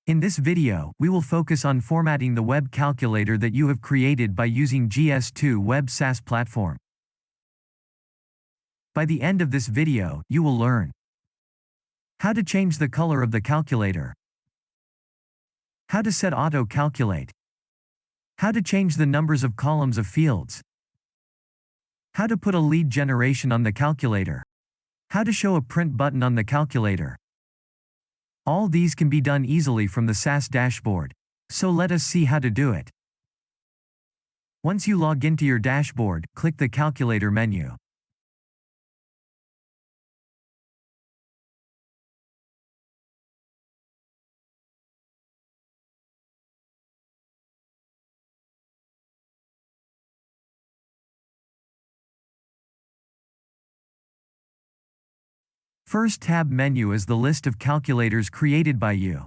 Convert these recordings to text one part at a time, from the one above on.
In this video, we will focus on formatting the web calculator that you have created by using GS2 Web SaaS platform. By the end of this video, you will learn how to change the color of the calculator, how to set auto-calculate, how to change the numbers of columns of fields, how to put a lead generation on the calculator, how to show a print button on the calculator. All these can be done easily from the SaaS dashboard. So let us see how to do it. Once you log into your dashboard, click the calculator menu. First tab menu is the list of calculators created by you.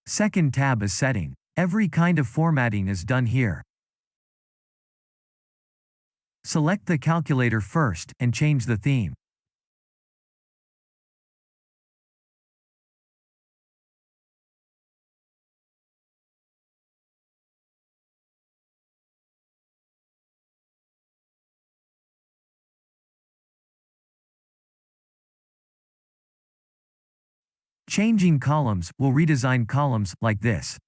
Second tab is setting. Every kind of formatting is done here. Select the calculator first and change the theme. Changing columns will redesign columns like this.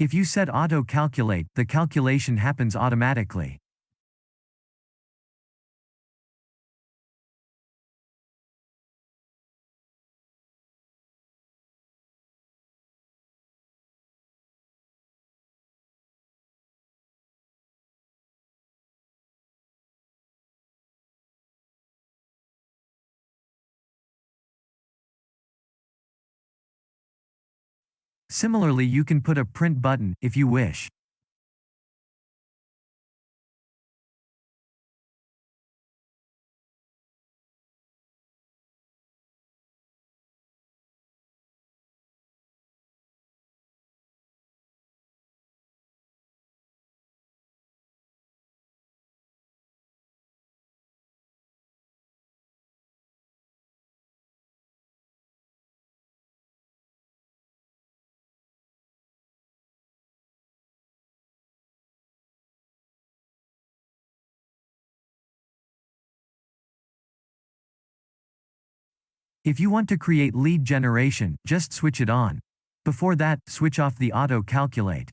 If you set auto-calculate, the calculation happens automatically. Similarly, you can put a print button if you wish. If you want to create lead generation, just switch it on. Before that, switch off the auto-calculate.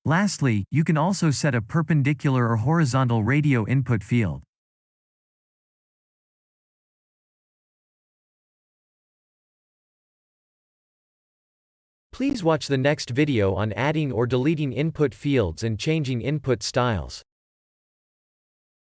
Lastly, you can also set a perpendicular or horizontal radio input field. Please watch the next video on adding or deleting input fields and changing input styles.